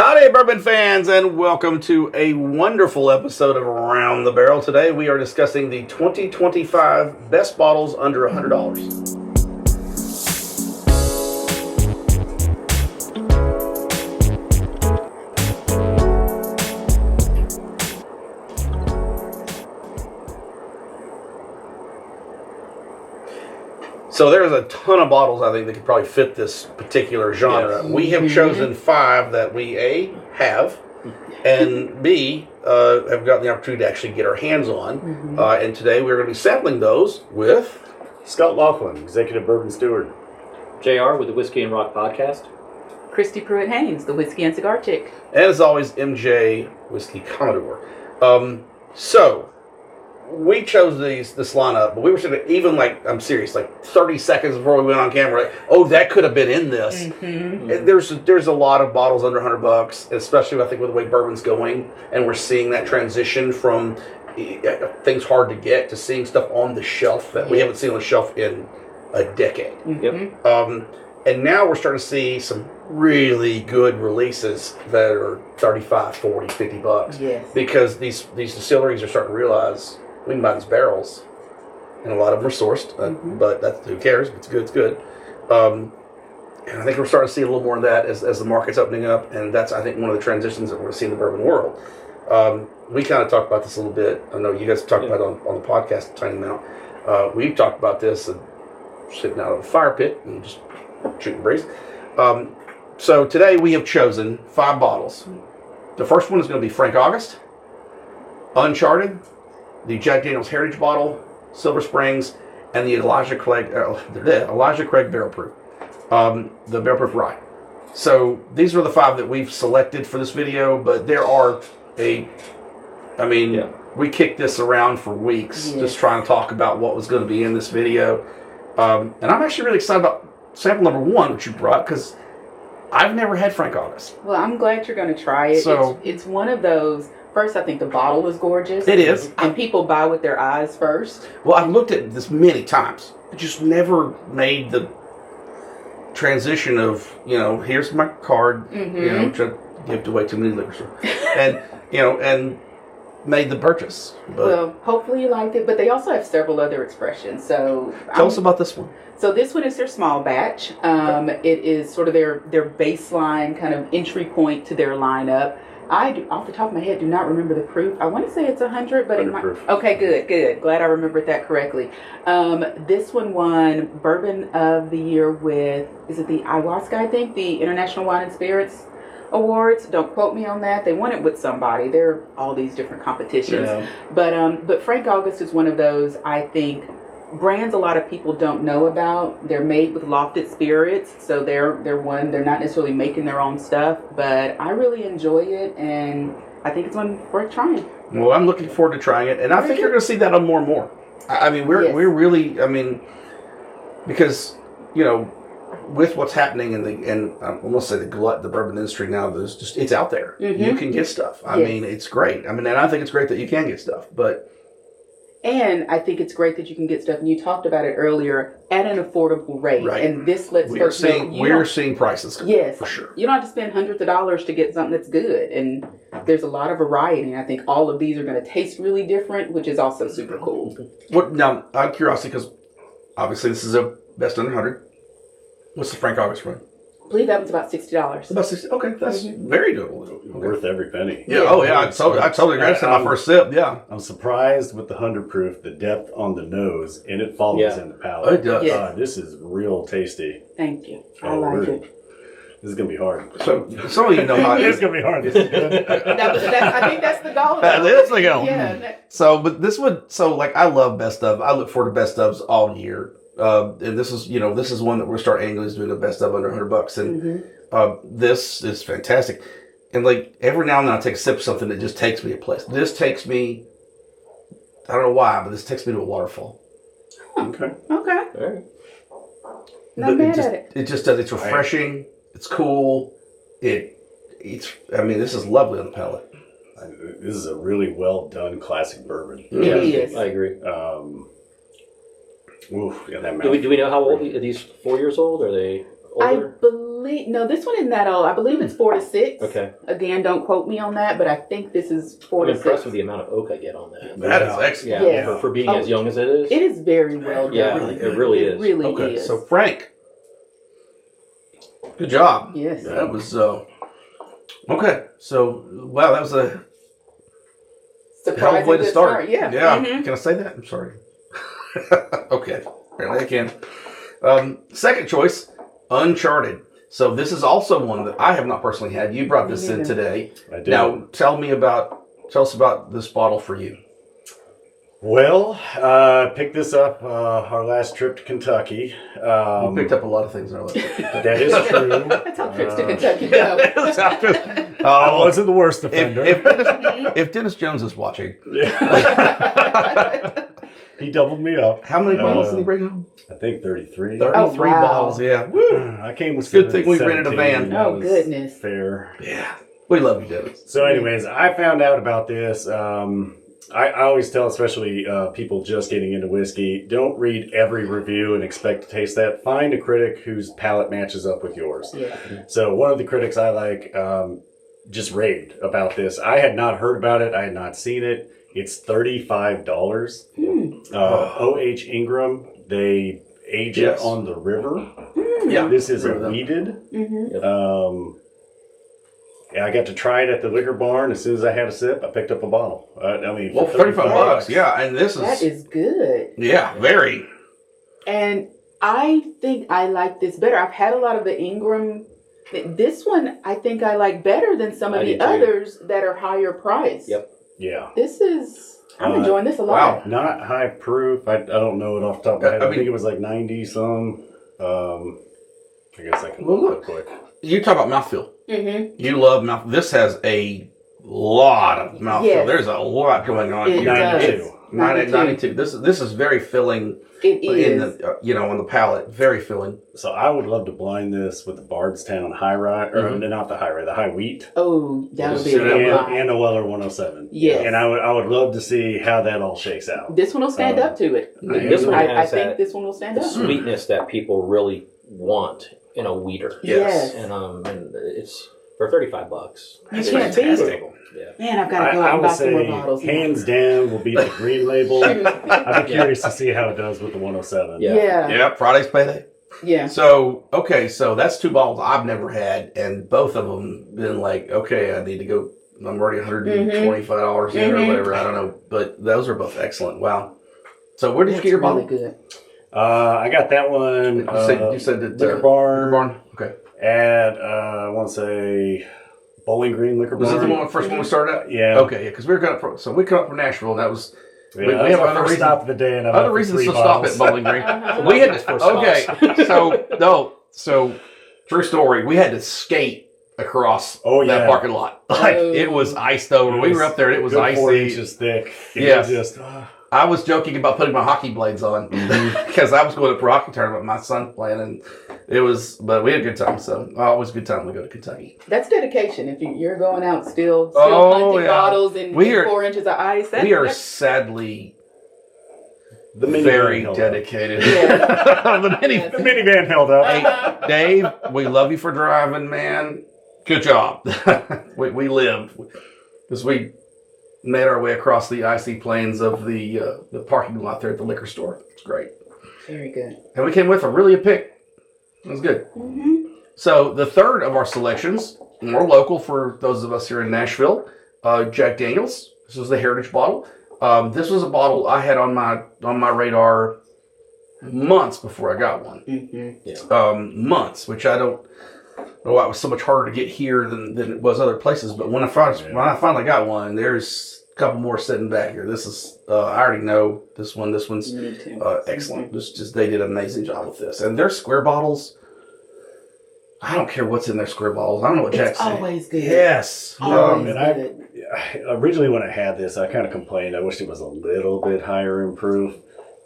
Howdy, bourbon fans, and welcome to a wonderful episode of Around the Barrel. Today we are discussing the 2025 best bottles under $100. So there's a ton of bottles, I think, that could probably fit this particular genre. Yes. We have chosen 5 that we, A, have, and B, have gotten the opportunity to actually get our hands on. And today we're going to be sampling those with... Scott Laughlin, Executive Bourbon Steward. JR with the Whiskey and Rock Podcast. Christy Pruitt-Haynes, the Whiskey and Cigar Chick. And as always, MJ, Whiskey Commodore. So... we chose this lineup, but we were sort of even I'm serious, 30 seconds before we went on camera, that could have been in this. Mm-hmm. There's a lot of bottles under $100, especially I think with the way bourbon's going, and we're seeing that transition from things hard to get to seeing stuff on the shelf that we haven't seen on the shelf in a decade. Mm-hmm. And now we're starting to see some really good releases that are 35, 40, 50 bucks. Yes. Because these distilleries are starting to realize we can buy these barrels, and a lot of them are sourced, but that's, who cares? It's good. It's good. And I think we're starting to see a little more of that as the market's opening up, and that's, I think, one of the transitions that we're going to see in the bourbon world. We kind of talked about this a little bit. I know you guys talked about it on the podcast a tiny amount. We've talked about this sitting out of a fire pit and just shooting breeze. So today we have chosen 5 bottles. The first one is going to be Frank August, Uncharted, the Jack Daniel's Heritage Bottle, Silver Springs, and the Elijah Craig Barrel Proof, the Barrel Proof Rye. So these are the 5 that we've selected for this video, but there are we kicked this around for weeks, just trying to talk about what was going to be in this video. And I'm actually really excited about sample number 1, which you brought, because I've never had Frank August. Well, I'm glad you're going to try it. So, it's one of those. First, I think the bottle is gorgeous. It is. And people buy with their eyes first. Well, I've looked at this many times. I just never made the transition of, here's my card, which I give away too many liquor stores. And, and made the purchase. But well, hopefully you liked it. But they also have several other expressions. So tell us about this one. So this one is their small batch. It is sort of their baseline kind of entry point to their lineup. I, off the top of my head, do not remember the proof. I want to say it's 100, but it might... Okay, good. Glad I remembered that correctly. This one won Bourbon of the Year with, is it the Ayahuasca, I think? The International Wine and Spirits Awards. Don't quote me on that. They won it with somebody. There are all these different competitions. Yeah. But Frank August is one of those, I think, brands a lot of people don't know about. They're made with lofted spirits, so they're not necessarily making their own stuff, but I really enjoy it, and I think it's one worth trying. Well, I'm looking forward to trying it, and I think you're going to see that on more and more. I mean, we're really, because with what's happening and I'm almost say the bourbon industry now, it's out there. Mm-hmm. You can get stuff. I mean, it's great. And I think it's great that you can get stuff, And I think it's great that you can get stuff, and you talked about it earlier, at an affordable rate. Right. And this lets folks know. We're seeing prices come down, for sure. You don't have to spend hundreds of dollars to get something that's good. And there's a lot of variety. And I think all of these are going to taste really different, which is also super cool. Now, out of curiosity, because obviously this is a best under 100. What's the Frank August run? I believe that was about $60. About 60. Okay, that's very doable. Okay. Worth every penny. Yeah. Oh yeah. I totally agree. That's my first sip. Yeah. I'm surprised with the 100 proof, the depth on the nose, and it follows in the palate. It does. Yes. This is real tasty. Thank you. I like it. This is gonna be hard. So some of you know how it's gonna be hard. This is good. I think that's the goal. That is the goal. Yeah. So, but this one. So, I love best of. I look forward to best ofs all year. And this is one that we're starting annually is doing the best of under $100, and this is fantastic. And every now and then I take a sip of something that just takes me a place. This takes me, I don't know why, but this takes me to a waterfall. Okay. All right. Not mad at it. It just does. It's refreshing. It's cool. This is lovely on the palate. This is a really well done classic bourbon. It is. I agree. Oof, yeah, that do we know how old are these? 4 years old? Or are they I Older? believe no, this one isn't that old. I believe it's 4 to 6. Okay. Again, don't quote me on that, but I think this is 4 I'm to impressed 6. with the amount of oak I get on that. That is excellent. Yeah, Yes. for being Oh, as young as it is. It is very well done. Yeah, it really is. It really Okay, is. so Frank, good job. Yes. That was okay. So wow, that was a hell of Surprising a way to good start. Yeah. Yeah. Mhm. Can I say that? I'm sorry. Okay. Apparently I can. Second choice, Uncharted. So this is also one that I have not personally had. You brought this in neither. today. I did. Now tell us about this bottle for you. Well, picked this up our last trip to Kentucky. You picked up a lot of things in our life. That is true. That's how trips to Kentucky go. I wasn't the worst offender. If Dennis Jones is watching, He doubled me up. how many bottles did he bring home? I think 33. 33 Oh, wow. bottles, yeah. Woo. I came with Good thing we rented a 17. van. That Oh, was goodness. Fair. Yeah. We love you, Dennis. So, anyways, I found out about this. I always tell, especially people just getting into whiskey, don't read every review and expect to taste that. Find a critic whose palate matches up with yours. Yeah. So, one of the critics I like just raved about this. I had not heard about it. I had not seen it. It's $35. O.H. Ingram. They age Yes. it on the river. Yeah. This is a Remember them. weeded. Mm-hmm. I got to try it at the liquor barn. As soon as I had a sip, I picked up a bottle. I mean, Well, for 35 bucks, yeah. And this That is good. yeah, very. And I think I like this better. I've had a lot of the Ingram. This one I think I like better than some of I the do too. others that are higher priced. Yep. Yeah. This is, I'm enjoying this a lot. Not high proof. I don't know it off the top of my head. I I mean- think it was like 90 some. I guess I can Well, look look. real quick. You talk about mouthfeel. Mm-hmm. You love mouth. This has a lot of mouthfeel. Yes. There's a lot going on It here. does. 92. 92. This is very filling It in is. the on the palate. Very filling. So I would love to blind this with the Bardstown High Rye, or Mhm. not the High Rye, the High Wheat, Oh, that would be Just a sit good down. line. and a Weller 107. Yes. And I would love to see how that all shakes out. This one will stand up to it. This one I has think that this one will stand up. sweetness that people really want in a weeder. Yes. And it's for 35 bucks. You It's can't beat fantastic. it. Yeah. Man, I've got to go out I and would buy some more say bottles. now. hands down will be the green label. I'd be Yeah. curious to see how it does with the 107. Yeah. Yeah. Yeah, Friday's payday. Yeah. So okay, so that's two bottles I've never had, and both of them been like, okay, I need to go. I'm already $125 in or Mhm. whatever. I don't know, but those are both excellent. Wow. So where did you That's get your really bottle? good. I got that one. You said that Liquor Barn. Liquor Barn. Okay. At I want to say Bowling Green Liquor Was Barn. it the one first one we started out? Yeah. Okay, yeah, because we were going from we come up from Nashville, and that was Yeah, we that have was my other first reasons- stop of the day, and I other reasons to stop at Bowling Green. Uh-huh. We had His to, first okay, stops. so true story. We had to skate across Oh, that yeah. parking lot. Like Oh. it was iced over. We were up there, and it was good 4 icy. inches thick. It Yes. was just I was joking about putting my hockey blades on because I was going to a hockey tournament. My son playing, and it was. But we had a good time. So always a good time when we go to Kentucky. That's dedication. If you're going out still Oh, hunting yeah. bottles and We are- 4 inches of ice. We are that's- sadly the minivan very held up. dedicated. Yeah. The mini. Yes. The minivan held up. Hey, Dave, we love you for driving, man. Good job. we lived because we made our way across the icy plains of the parking lot there at the liquor store. It's great, Very good. and we came with a pick. It was good. Mm-hmm. So the third of our selections, more local for those of us here in Nashville, Jack Daniel's. This was the Heritage bottle. This was a bottle I had on my radar months before I got one. Mm-hmm. Months, which I don't know why it was so much harder to get here than it was other places. But when I finally got one, there's a couple more sitting back here. This is I already know this one. This one's Me too. excellent. This just they did an amazing job with this, and their square bottles. I don't care what's in their square bottles. I don't know what Jack's It's always good. Yes. Always and I- good. Originally, when I had this, I kind of complained. I wished it was a little bit higher in proof,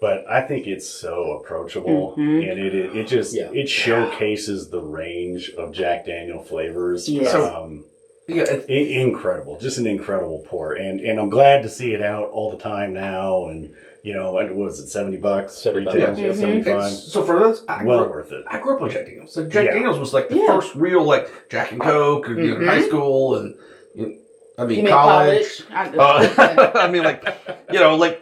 but I think it's so approachable, Mhm. and it just Yeah. it showcases the range of Jack Daniel flavors. Yes. Yeah, Incredible, just an incredible pour, and I'm glad to see it out all the time now, and what was it, $70? $75. Retail, Yeah. 75. So for those, Well worth it. I grew up on Jack Daniels. So Jack Yeah. Daniels was like the Yeah. first real like Jack and Coke, in high school and You mean college. college? I mean, like like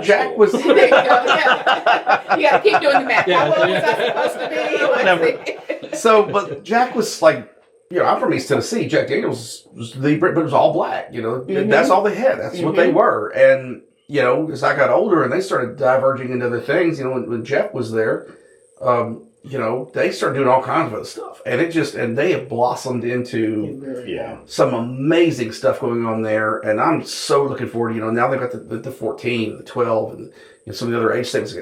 Jack was. There you go. Yeah. You got to keep doing the math. Yeah, How old yeah. was I supposed to be? Whatever. So, but Jack was like, I'm from East Tennessee. Jack Daniels was but it was all black. That's all they had. That's what they were. And as I got older and they started diverging into other things, when Jeff was there, they started doing all kinds of other stuff, and they have blossomed into Yeah. some amazing stuff going on there. And I'm so looking forward. Now they've got the 14, the 12, and some of the other age statements.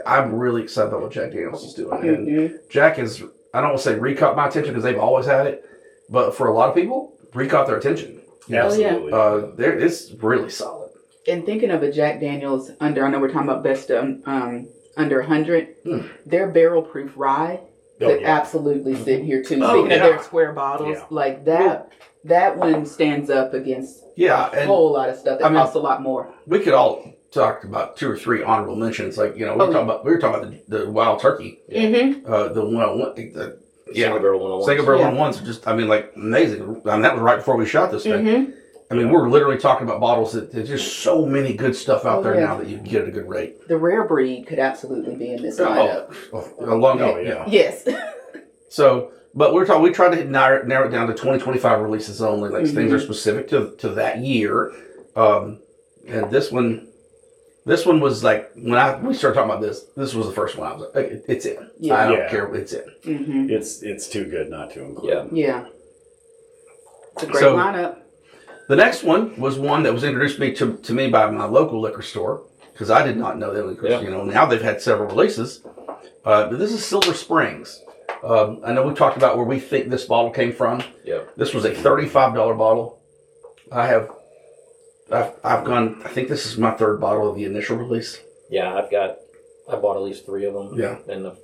I'm really excited about what Jack Daniels is doing. And Jack is, I don't want to say recaught my attention because they've always had it, but for a lot of people, recaught their attention. Absolutely. It's really solid. And thinking of a Jack Daniels I know we're talking about best under 100, their barrel proof rye could absolutely sit here too. Speaking of their square bottles, like that one stands up against a whole lot of stuff that costs a lot more. We could all talk about 2 or 3 honorable mentions. Like, we were talking about the Wild Turkey, the 101, Single barrel 101. Single barrel 101s are just, amazing. That was right before we shot this thing. We're literally talking about bottles that there's just so many good stuff out there now that you can get at a good rate. The rare breed could absolutely be in this lineup. Yes. So, but we tried to narrow it down to 2025 releases only. Like things are specific to that year. And this one was like when we started talking about this. This was the first one. I was like, it's in. Yeah. I don't care. It's in. It's too good not to include. Yeah. It's a great lineup. The next one was one that was introduced to me by my local liquor store because I did not know them. Because now they've had several releases. But this is Silver Springs. I know we talked about where we think this bottle came from. Yeah. This was a $35 bottle. I've gone. I think this is my 3rd bottle of the initial release. Yeah, I bought at least 3 of them. Yeah. And I've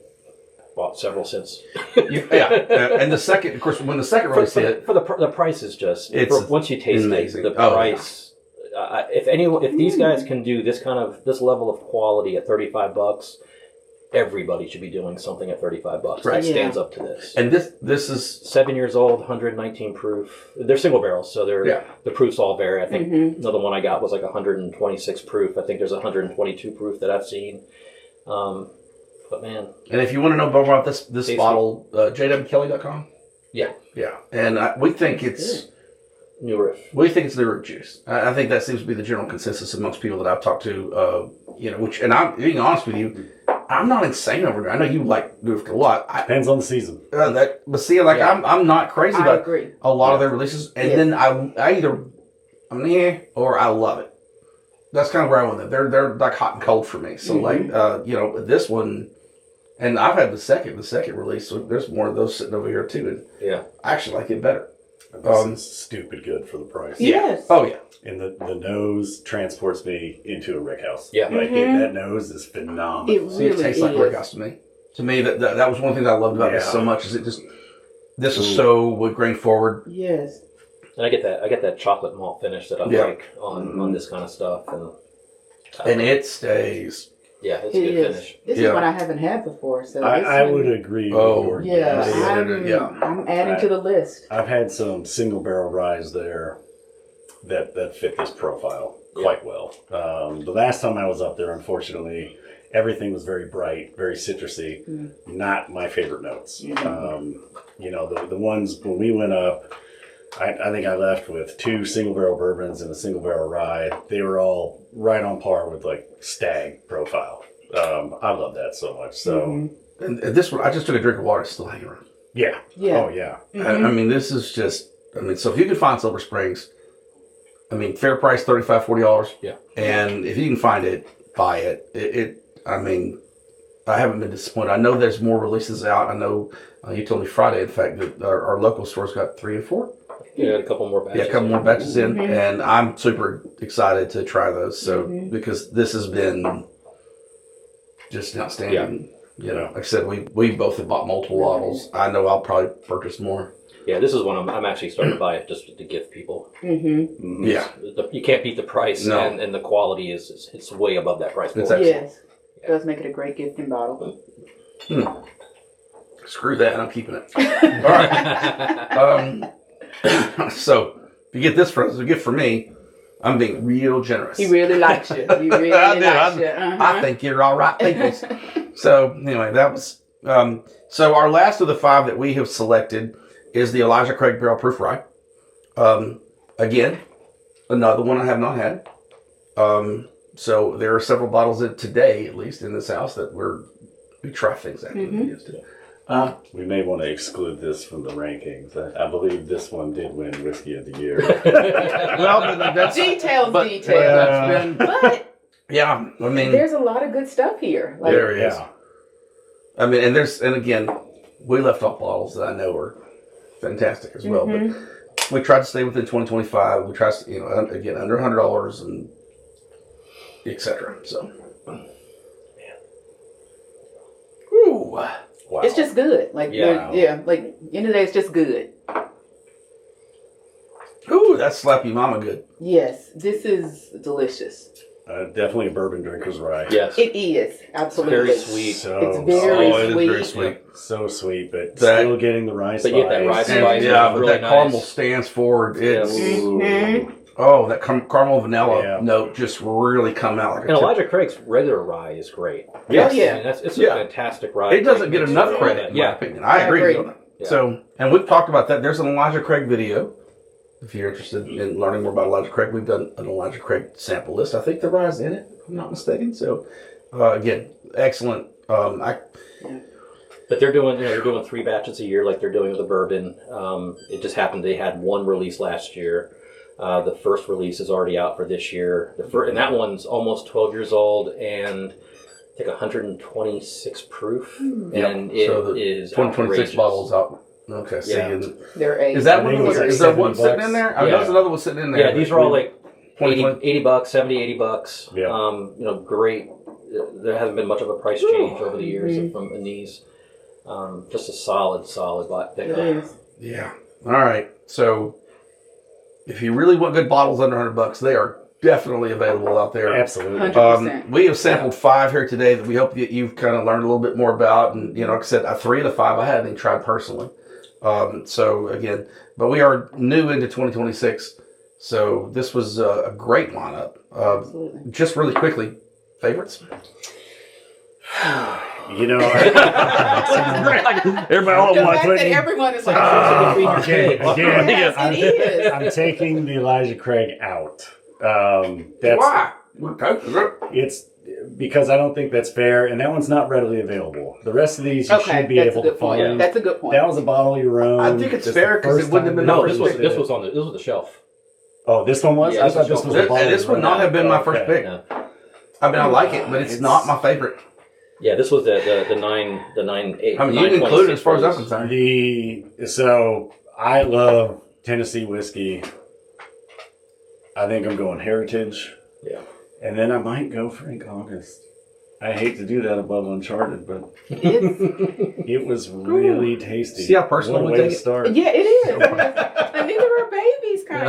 bought several since. And the second, of course, when the second release hit, For the price is just, once you taste amazing. it, the price. If these guys can do this level of quality at $35, everybody should be doing something at $35. Right. That stands up to this. And this is 7 years old, 119 proof. They're single barrels, so the proofs all vary. I think another one I got was like 126 proof. I think there's 122 proof that I've seen. But man, and if you want to know more about this bottle, jwkelly.com. Yeah. And we think it's New Riff. We think it's New Riff juice. I think that seems to be the general consensus amongst people that I've talked to. And I'm being honest with you, I'm not insane over it. I know you like New Riff a lot. Depends on the season. I'm not crazy about agree. a lot of their releases, and then I either or I love it. That's kind of where I went. They're like hot and cold for me. So this one, and I've had the second release. So there's more of those sitting over here too, and I actually like it better. This is stupid good for the price. Yes. Oh yeah. And the nose transports me into a rick house. Yeah. That nose is phenomenal. It really tastes like Rick House to me. To me, that was one thing that I loved about this so much. Is this is so wood grain forward. Yes. And I get that chocolate malt finish that I like on this kind of stuff, and it stays. Yeah, it's a good finish. This is what I haven't had before, so I would agree. Oh, I'm adding to the list. I've had some single barrel ryes there that fit this profile quite well. The last time I was up there, unfortunately, everything was very bright, very citrusy. Not my favorite notes. The ones when we went up, I think I left with 2 single barrel bourbons and a single barrel rye. They were all right on par with like Stag profile. I love that so much. So and this one, I just took a drink of water, it's still hanging around. Yeah. Oh yeah. This is just. So if you can find Silver Springs, fair price, $35-$40. Yeah. And if you can find it, buy it. I haven't been disappointed. I know there's more releases out. I know you told me Friday, in fact, that our local store's got 3 and 4. Yeah, a couple more batches. Yeah, a couple more batches in, and I'm super excited to try those. So because this has been just outstanding. Like I said, we both have bought multiple bottles. I know I'll probably purchase more. Yeah, this is one I'm actually starting to buy it just to gift people. Mm-hmm. Yeah. You can't beat the price, No. and the quality is it's way above that price point. It's excellent. Yes. It does make it a great gifting bottle. Screw that, I'm keeping it. All right. So, if you get this as a gift for me, I'm being real generous. He really likes you. He really I do. likes you. Uh-huh. I think you're all right people. So, anyway, that was... so, our last of the 5 that we have selected is the Elijah Craig Barrel Proof Rye. Again, another one I have not had. So, there are several bottles today, at least, in this house that we try things out. We may want to exclude this from the rankings. I believe this one did win Whiskey of the Year. Well, but that's... Details. that's been, But yeah, I mean... there's a lot of good stuff here. Like, There is. Yeah. I mean, and again, we left off bottles that I know are fantastic as well. But we tried to stay within 2025. We tried to, again, under $100 and etc. So, ooh, Wow. it's just good. Like, like, end of the day, it's just good. ooh, that's Slappy Mama good. Yes, this is delicious. Definitely a bourbon drinker's rye. Yes, It is, absolutely. very sweet. So It's very Oh, it is sweet. very sweet. So sweet, but That- still getting the rye But spice. you get that rye And, spice. yeah, is but really that nice. caramel stands forward. It's Mhm. oh, that caramel vanilla Yeah. note just really come out like And a tip. Elijah Craig's regular rye is great. Yes. Oh, yeah. I mean, it's Yeah. a fantastic rye. It doesn't get Great enough mix. credit, in my Yeah. opinion. I agree. agree. On it. Yeah. So, and we've talked about that. There's an Elijah Craig video. If you're interested in learning more about Elijah Craig, we've done an Elijah Craig sample list. I think the rye's in it, if I'm not mistaken. So, again, excellent. But they're doing 3 batches a year, like they're doing with the bourbon. It just happened they had one release last year. The first release is already out for this year. And that one's almost 12 years old and I think 126 proof, and it so the is 2026 outrageous. bottles out. Okay, see, Yeah. and They're a is that I one? think it was Is like there one sitting $70. in there? I know Yeah. there's another one sitting in there. Yeah, these are all like 20, 80 bucks, 70, 80 bucks. Yeah. Great. There hasn't been much of a price change over the years in these. Just a solid It pickup. is. Yeah. All right. So, if you really want good bottles under $100, they are definitely available out there. Absolutely. 100%. We have sampled 5 here today that we hope that you've kind of learned a little bit more about. And, like I said, 3 of the 5 I hadn't even tried personally. So, again, but we are new into 2026. So, this was a great lineup. Absolutely. Just really quickly, favorites? Everybody all The wants fact that everyone is like, Okay, again, Yes, it is. I'm taking the Elijah Craig out. That's Why? It's because I don't think that's fair, and that one's not readily available. The rest of these you should be that's able a good to point. find. That's a good point. That was a bottle of your own. I think it's This fair the 'cause it first wouldn't have time been No, my this first was pick. this was on the shelf. Oh, this one was. Yeah, I this thought was this was a This, bottle. this would of not your have been my first Okay. pick. Yeah. I mean, I like it, but it's not my favorite. Yeah, this was the 9 8. I mean, you can include it as far as I'm concerned. So I love Tennessee whiskey. I think I'm going Heritage. Yeah. And then I might go Frank August. I hate to do that above Uncharted, but it was really tasty. See how personal What a we way to take it? start. Yeah, it is. And these are our babies, kind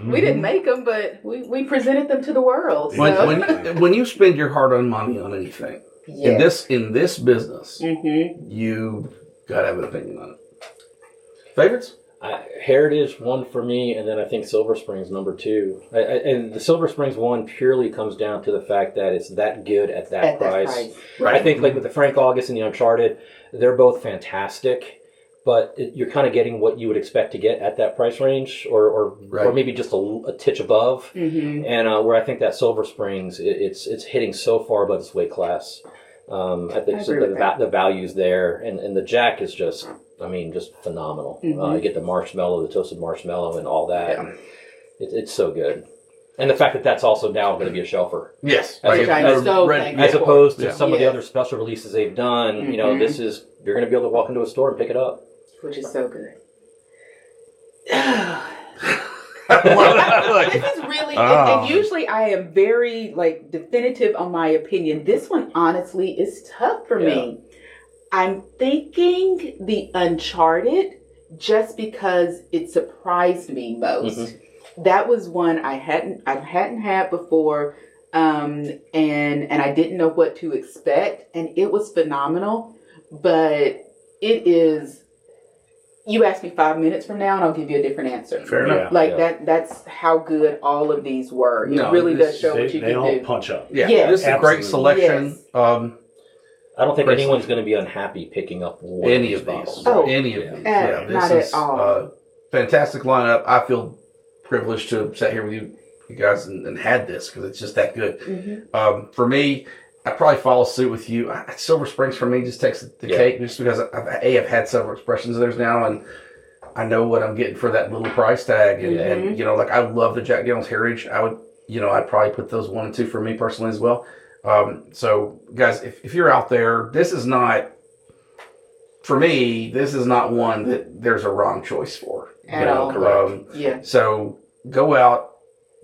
of. We didn't make them, but we presented them to the world. So. When you spend your hard-earned money on anything Yes. in this business, Mm-hmm. you gotta have an opinion on it. Favorites? Heritage one for me, and then I think Silver Springs number 2. And the Silver Springs one purely comes down to the fact that it's that good at that price. Right. I think like with the Frank August and the Uncharted, they're both fantastic, but you're kind of getting what you would expect to get at that price range, or maybe just a titch above. Mm-hmm. And where I think that Silver Springs, it's hitting so far above its weight class. I think the value's there, and the Jack is just phenomenal. Mm-hmm. You get the marshmallow, the toasted marshmallow, and all that. Yeah. It's so good. And the fact that that's also now going to be a shelfer. Yes. Which I'm so thankful As opposed to Yeah. some of the Yes. other special releases they've done, Mm-hmm. this is, you're going to be able to walk into a store and pick it up. Which is so good. Look. This is really, and usually I am very definitive on my opinion. This one honestly is tough for me. I'm thinking the Uncharted just because it surprised me most. Mm-hmm. That was one I hadn't had before, and I didn't know what to expect, and it was phenomenal. But it is. You ask me 5 minutes from now, and I'll give you a different answer. Fair enough. Like that's how good all of these were. It really does show what you they can all do. punch up. Yeah, Yes. this is a great Absolutely. selection. Yes. I don't think Great anyone's going to be unhappy picking up one Any of of these these. bottles. Oh, Any of these. not at all. Fantastic lineup. I feel privileged to have sat here with you guys and had this because it's just that good. Mm-hmm. For me, I probably follow suit with you. Silver Springs for me just takes the cake just because I've had several expressions of theirs now and I know what I'm getting for that little price tag. And you know, like I love the Jack Daniel's Heritage. I'd probably put those 1 and 2 for me personally as well. So guys, if you're out there, this is not, for me, this is not one that there's a wrong choice for. At all. Correct. Yeah. So go out,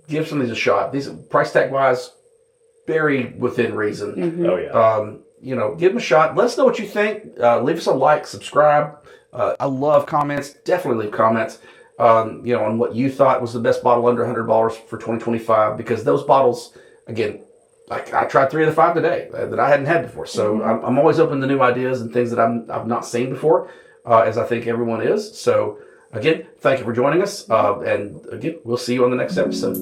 give some of these a shot. These price tag wise, very within reason. Mm-hmm. Oh yeah. Give them a shot. Let us know what you think. Leave us a like, subscribe. I love comments. Definitely leave comments. On what you thought was the best bottle under $100 for 2025, because those bottles, again, I tried 3 of the 5 today that I hadn't had before. So I'm always open to new ideas and things that I've not seen before, as I think everyone is. So again, thank you for joining us. And again, we'll see you on the next episode.